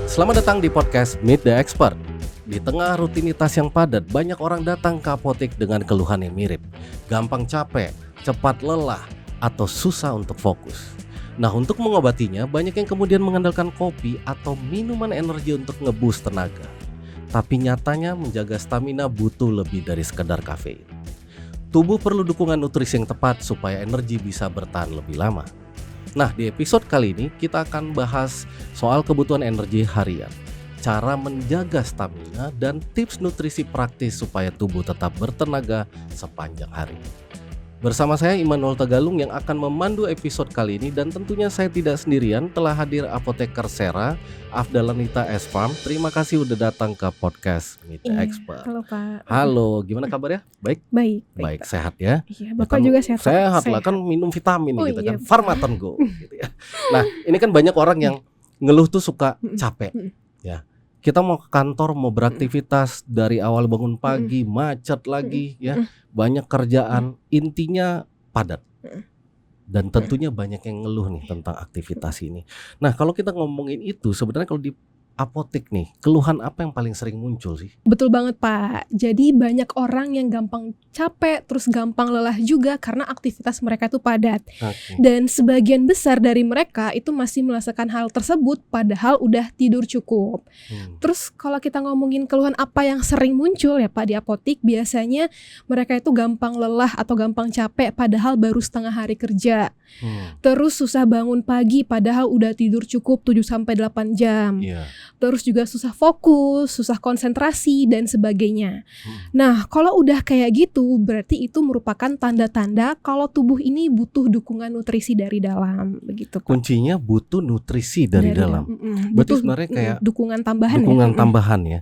Selamat datang di podcast Meet the Expert. Di tengah rutinitas yang padat, banyak orang datang ke apotek dengan keluhan yang mirip. Gampang capek, cepat lelah, atau susah untuk fokus. Nah, untuk mengobatinya, banyak yang kemudian mengandalkan kopi atau minuman energi untuk nge-boost tenaga. Tapi nyatanya menjaga stamina butuh lebih dari sekedar kafein. Tubuh perlu dukungan nutrisi yang tepat supaya energi bisa bertahan lebih lama. Nah, di episode kali ini kita akan bahas soal kebutuhan energi harian, cara menjaga stamina, dan tips nutrisi praktis supaya tubuh tetap bertenaga sepanjang hari. Bersama saya Immanuel Tagalung yang akan memandu episode kali ini, dan tentunya saya tidak sendirian, telah hadir apoteker Sera, Afdalanita S Farm. Terima kasih udah datang ke podcast Meet the Expert. Halo Pak. Halo, gimana kabarnya? Baik? Baik. Sehat ya? Iya, Bapak juga sehat. Sehat lah, kan minum vitamin gitu iya. kan, Pharmaton Go gitu ya. Nah, ini kan banyak orang yang ngeluh tuh suka capek ya. Kita mau ke kantor, mau beraktivitas dari awal bangun pagi, macet lagi ya, banyak kerjaan, intinya padat. Dan tentunya banyak yang ngeluh nih tentang aktivitas ini. Nah, kalau kita ngomongin itu, sebenarnya kalau di apotek nih, keluhan apa yang paling sering muncul sih? Betul banget Pak. Jadi banyak orang yang gampang capek, terus gampang lelah juga karena aktivitas mereka itu padat. Dan sebagian besar dari mereka itu masih merasakan hal tersebut padahal udah tidur cukup. Terus kalau kita ngomongin keluhan apa yang sering muncul ya Pak di apotek, biasanya mereka itu gampang lelah atau gampang capek padahal baru setengah hari kerja. Terus susah bangun pagi padahal udah tidur cukup 7-8 jam. Terus juga susah fokus, susah konsentrasi, dan sebagainya. Nah, kalau udah kayak gitu, berarti itu merupakan tanda-tanda kalau tubuh ini butuh dukungan nutrisi dari dalam, begitu. Kuncinya butuh nutrisi dari dalam. Berarti sebenarnya kayak dukungan tambahan. Tambahan ya.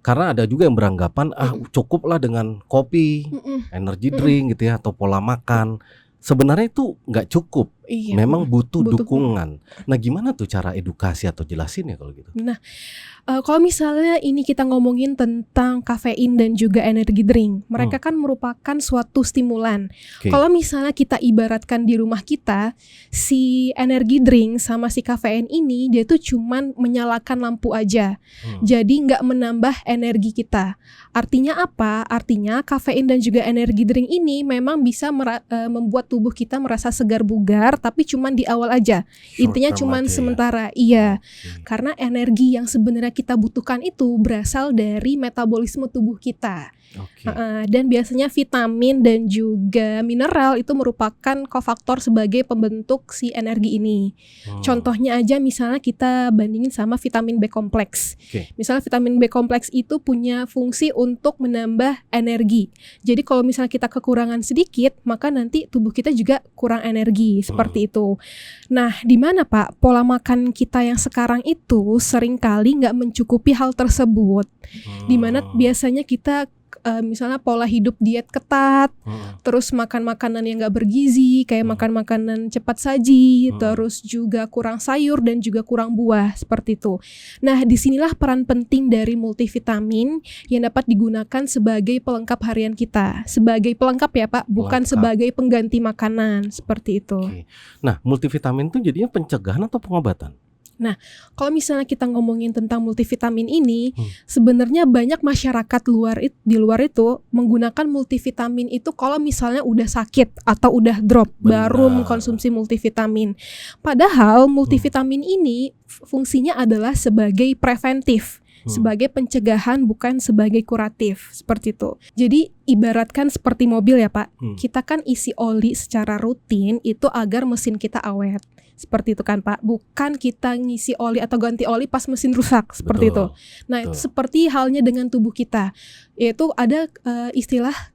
Karena ada juga yang beranggapan cukuplah dengan kopi, energy drink gitu ya, atau pola makan. Sebenarnya itu nggak cukup. Memang butuh dukungan. Nah, gimana tuh cara edukasi atau jelasin ya kalau gitu? Nah, kalau misalnya ini kita ngomongin tentang kafein dan juga energi drink, mereka kan merupakan suatu stimulan. Kalau misalnya kita ibaratkan di rumah kita, si energi drink sama si kafein ini dia tuh cuman menyalakan lampu aja. Jadi nggak menambah energi kita. Artinya apa? Artinya kafein dan juga energi drink ini memang bisa membuat tubuh kita merasa segar bugar, tapi cuman di awal aja. Intinya cuman sementara. Iya. Karena energi yang sebenarnya kita butuhkan itu berasal dari metabolisme tubuh kita. Dan biasanya vitamin dan juga mineral itu merupakan kofaktor sebagai pembentuk si energi ini. Contohnya aja misalnya kita bandingin sama vitamin B kompleks. Misalnya vitamin B kompleks itu punya fungsi untuk menambah energi. Jadi kalau misalnya kita kekurangan sedikit, maka nanti tubuh kita juga kurang energi, seperti itu. Nah, di mana Pak pola makan kita yang sekarang itu seringkali nggak mencukupi hal tersebut. Di mana biasanya kita misalnya pola hidup diet ketat, terus makan makanan yang gak bergizi, kayak makan makanan cepat saji, terus juga kurang sayur dan juga kurang buah, seperti itu. Nah, disinilah peran penting dari multivitamin yang dapat digunakan sebagai pelengkap harian kita. Sebagai pelengkap ya Pak, bukan sebagai pengganti makanan, seperti itu. Nah, multivitamin itu jadinya pencegahan atau pengobatan? Nah, kalau misalnya kita ngomongin tentang multivitamin ini, sebenarnya banyak masyarakat di luar itu menggunakan multivitamin itu kalau misalnya udah sakit atau udah drop, baru mengkonsumsi multivitamin. Padahal multivitamin ini fungsinya adalah sebagai preventif, sebagai pencegahan bukan sebagai kuratif, seperti itu. Jadi ibaratkan seperti mobil ya Pak, kita kan isi oli secara rutin itu agar mesin kita awet. Seperti itu kan Pak, bukan kita ngisi oli atau ganti oli pas mesin rusak, seperti itu. Nah, itu seperti halnya dengan tubuh kita, yaitu ada istilah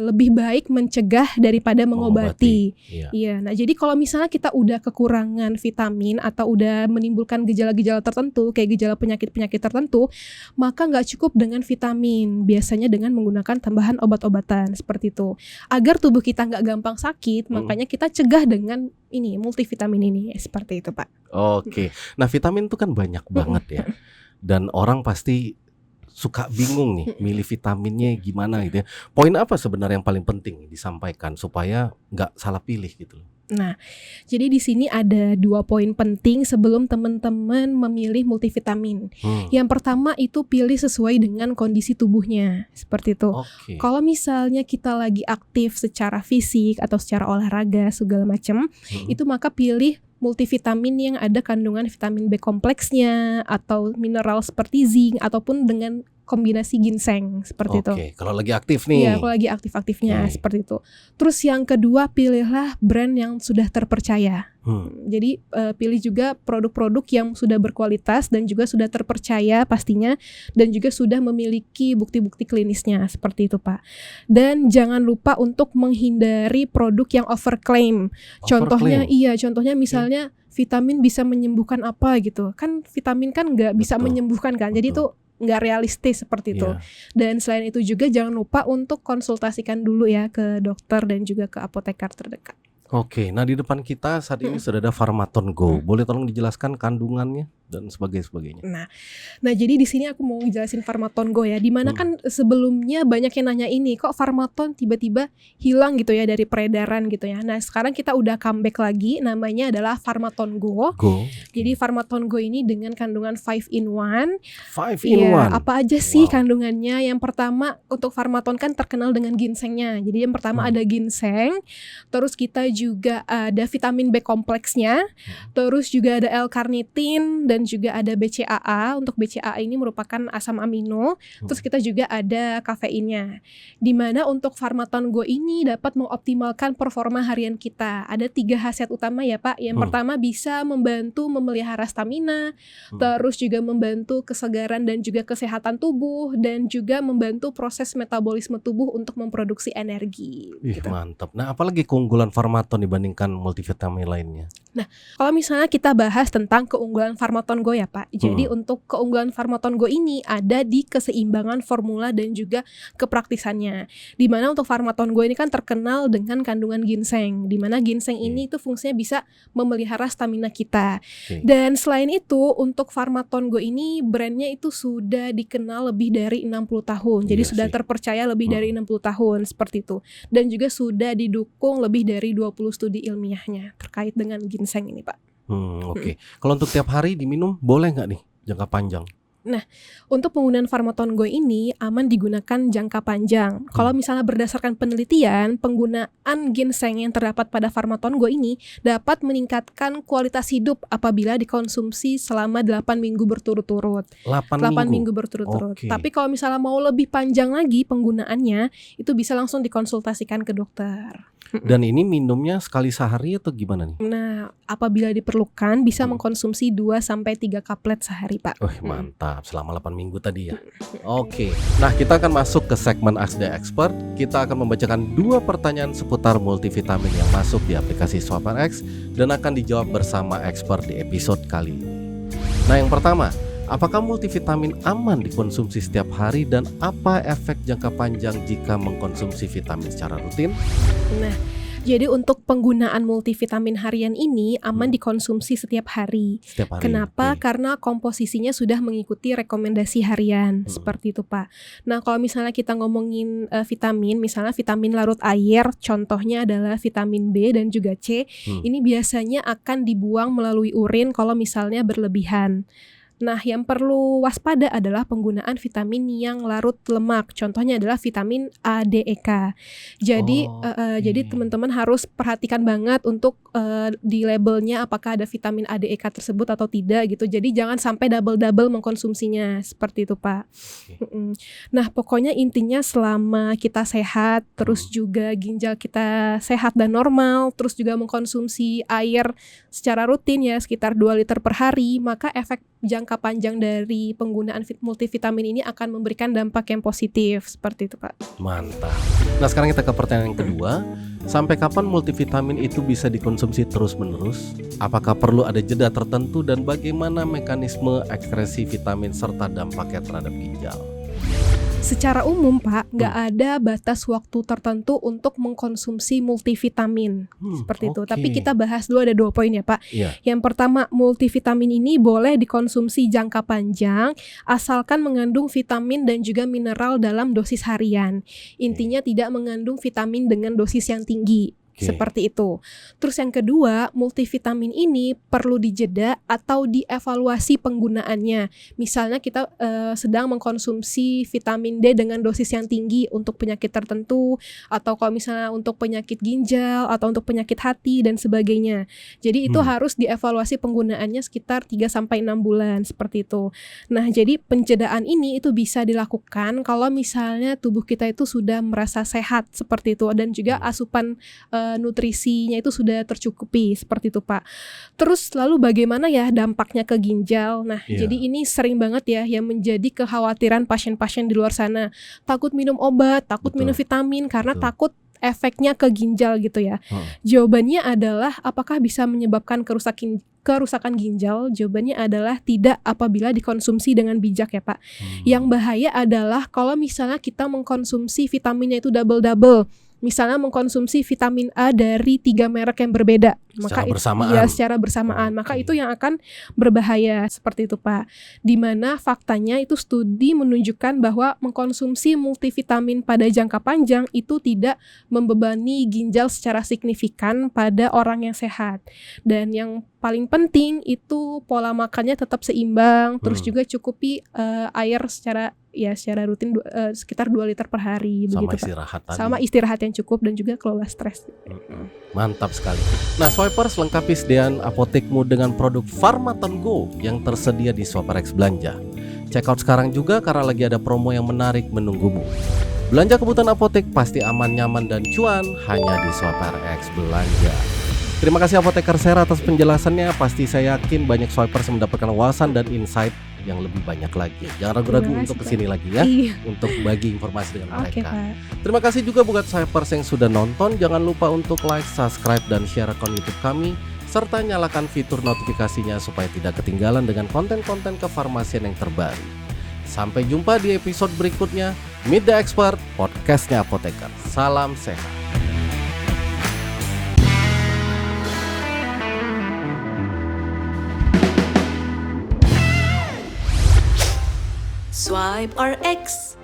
lebih baik mencegah daripada mengobati. Iya. Nah, jadi kalau misalnya kita udah kekurangan vitamin atau udah menimbulkan gejala-gejala tertentu, kayak gejala penyakit-penyakit tertentu, maka nggak cukup dengan vitamin. Biasanya dengan menggunakan tambahan obat-obatan seperti itu. Agar tubuh kita nggak gampang sakit, makanya kita cegah dengan ini multivitamin ini, seperti itu Pak. Nah, vitamin itu kan banyak banget ya, dan orang pasti suka bingung nih milih vitaminnya gimana gitu ya. Poin apa sebenarnya yang paling penting disampaikan supaya nggak salah pilih gitu loh? Nah, jadi di sini ada 2 poin penting sebelum teman-teman memilih multivitamin. Yang pertama itu pilih sesuai dengan kondisi tubuhnya, seperti itu. Kalau misalnya kita lagi aktif secara fisik atau secara olahraga segala macam, itu maka pilih multivitamin yang ada kandungan vitamin B kompleksnya atau mineral seperti zinc ataupun dengan kombinasi ginseng seperti itu. Kalau lagi aktif nih. Iya, kalau lagi aktif-aktifnya seperti itu. Terus yang kedua, pilihlah brand yang sudah terpercaya. Jadi pilih juga produk-produk yang sudah berkualitas dan juga sudah terpercaya pastinya, dan juga sudah memiliki bukti-bukti klinisnya seperti itu, Pak. Dan jangan lupa untuk menghindari produk yang overclaim. Contohnya misalnya vitamin bisa menyembuhkan apa gitu. Kan vitamin kan nggak bisa menyembuhkan kan. Jadi itu nggak realistis seperti itu. Dan selain itu juga jangan lupa untuk konsultasikan dulu ya ke dokter dan juga ke apoteker terdekat. Nah di depan kita saat ini sudah ada Pharmaton Go. Boleh tolong dijelaskan kandungannya dan sebagainya. Nah jadi di sini aku mau ngejelasin Pharmaton Go ya. Dimana kan sebelumnya banyak yang nanya ini, kok Pharmaton tiba-tiba hilang gitu ya dari peredaran gitu ya. Nah sekarang kita udah comeback lagi, namanya adalah Pharmaton Go. Jadi Pharmaton Go ini dengan kandungan 5 in 1. 5 in 1. Apa aja sih kandungannya? Yang pertama untuk Pharmaton kan terkenal dengan ginsengnya. Jadi yang pertama ada ginseng, terus kita juga ada vitamin B kompleksnya, terus juga ada L-karnitin dan juga ada BCAA. Untuk BCAA ini merupakan asam amino. Terus kita juga ada kafeinnya. Dimana untuk Pharmaton Go ini dapat mengoptimalkan performa harian kita. Ada 3 khasiat utama ya Pak. Yang pertama bisa membantu memelihara stamina, terus juga membantu kesegaran dan juga kesehatan tubuh, dan juga membantu proses metabolisme tubuh untuk memproduksi energi. Gitu. Mantap. Nah apalagi keunggulan Pharmaton dibandingkan multivitamin lainnya? Nah, kalau misalnya kita bahas tentang keunggulan Pharmaton Go ya Pak. Jadi untuk keunggulan Pharmaton Go ini ada di keseimbangan formula dan juga kepraktisannya. Dimana untuk Pharmaton Go ini kan terkenal dengan kandungan ginseng. Dimana ginseng ini itu fungsinya bisa memelihara stamina kita. Dan selain itu untuk Pharmaton Go ini brandnya itu sudah dikenal lebih dari 60 tahun. Jadi sudah terpercaya lebih dari 60 tahun seperti itu. Dan juga sudah didukung lebih dari 20 studi ilmiahnya terkait dengan ginseng ini Pak. Kalau untuk tiap hari diminum boleh nggak nih jangka panjang? Nah, untuk penggunaan Pharmaton Go ini aman digunakan jangka panjang. Kalau misalnya berdasarkan penelitian, penggunaan ginseng yang terdapat pada Pharmaton Go ini dapat meningkatkan kualitas hidup apabila dikonsumsi selama 8 minggu berturut-turut. 8 minggu berturut-turut. Tapi kalau misalnya mau lebih panjang lagi penggunaannya, itu bisa langsung dikonsultasikan ke dokter. Dan ini minumnya sekali sehari atau gimana nih? Nah, apabila diperlukan bisa mengkonsumsi 2-3 kaplet sehari Pak. Mantap, selama 8 minggu tadi ya. Nah kita akan masuk ke segmen Ask the Expert. Kita akan membacakan 2 pertanyaan seputar multivitamin yang masuk di aplikasi SwaparX dan akan dijawab bersama expert di episode kali ini. Nah yang pertama, apakah multivitamin aman dikonsumsi setiap hari dan apa efek jangka panjang jika mengkonsumsi vitamin secara rutin? Nah, jadi untuk penggunaan multivitamin harian ini aman dikonsumsi setiap hari. Kenapa? Karena komposisinya sudah mengikuti rekomendasi harian. Seperti itu Pak. Nah kalau misalnya kita ngomongin vitamin, misalnya vitamin larut air, contohnya adalah vitamin B dan juga C. Ini biasanya akan dibuang melalui urin kalau misalnya berlebihan. Nah, yang perlu waspada adalah penggunaan vitamin yang larut lemak. Contohnya adalah vitamin A, D, E, K. Jadi, jadi teman-teman harus perhatikan banget untuk di labelnya apakah ada vitamin A, D, E, K tersebut atau tidak gitu. Jadi jangan sampai double-double mengkonsumsinya seperti itu, Pak. Nah, pokoknya intinya selama kita sehat, terus juga ginjal kita sehat dan normal, terus juga mengkonsumsi air secara rutin ya sekitar 2 liter per hari, maka efek jangka panjang dari penggunaan multivitamin ini akan memberikan dampak yang positif seperti itu Pak. Mantap. Nah sekarang kita ke pertanyaan yang kedua. Sampai kapan multivitamin itu bisa dikonsumsi terus-menerus? Apakah perlu ada jeda tertentu dan bagaimana mekanisme ekskresi vitamin serta dampaknya terhadap ginjal? Secara umum Pak, nggak ada batas waktu tertentu untuk mengkonsumsi multivitamin seperti itu. Tapi kita bahas dulu ada 2 poin ya Pak. Yang pertama, multivitamin ini boleh dikonsumsi jangka panjang asalkan mengandung vitamin dan juga mineral dalam dosis harian. Intinya tidak mengandung vitamin dengan dosis yang tinggi. Seperti itu. Terus yang kedua, multivitamin ini perlu dijeda atau dievaluasi penggunaannya. Misalnya kita sedang mengkonsumsi vitamin D dengan dosis yang tinggi untuk penyakit tertentu, atau kalau misalnya untuk penyakit ginjal atau untuk penyakit hati dan sebagainya. Jadi itu harus dievaluasi penggunaannya sekitar 3-6 bulan seperti itu. Nah, jadi penjedaan ini itu bisa dilakukan kalau misalnya tubuh kita itu sudah merasa sehat seperti itu, dan juga asupan nutrisinya itu sudah tercukupi seperti itu, Pak. Terus lalu bagaimana ya dampaknya ke ginjal? Nah, jadi ini sering banget ya yang menjadi kekhawatiran pasien-pasien di luar sana. Takut minum obat, takut minum vitamin karena takut efeknya ke ginjal gitu ya. Jawabannya adalah apakah bisa menyebabkan kerusakan ginjal? Jawabannya adalah tidak apabila dikonsumsi dengan bijak ya, Pak. Yang bahaya adalah kalau misalnya kita mengkonsumsi vitaminnya itu double-double. Misalnya mengkonsumsi vitamin A dari 3 merek yang berbeda, secara bersamaan, maka itu yang akan berbahaya seperti itu, Pak. Dimana faktanya itu studi menunjukkan bahwa mengkonsumsi multivitamin pada jangka panjang itu tidak membebani ginjal secara signifikan pada orang yang sehat. Dan yang paling penting itu pola makannya tetap seimbang, terus juga cukupi air secara rutin sekitar 2 liter per hari begitu, Pak. Sama istirahat yang cukup dan juga kelola stres. Mantap sekali. Nah, Swipers, lengkapi sediaan apotekmu dengan produk Pharmaton Go yang tersedia di SwiperX Belanja. Check out sekarang juga karena lagi ada promo yang menarik menunggumu. Belanja kebutuhan apotek pasti aman, nyaman, dan cuan hanya di SwiperX Belanja. Terima kasih Apoteker Sera atas penjelasannya. Pasti saya yakin banyak swipers yang mendapatkan wawasan dan insight yang lebih banyak lagi. Jangan ragu-ragu untuk kesini lagi ya, untuk bagi informasi dengan mereka. Terima kasih juga buat swipers yang sudah nonton. Jangan lupa untuk like, subscribe, dan share akun YouTube kami, serta nyalakan fitur notifikasinya supaya tidak ketinggalan dengan konten-konten kefarmasian yang terbaru. Sampai jumpa di episode berikutnya. Meet the Expert, podcastnya Apoteker. Salam sehat. Swipe RX.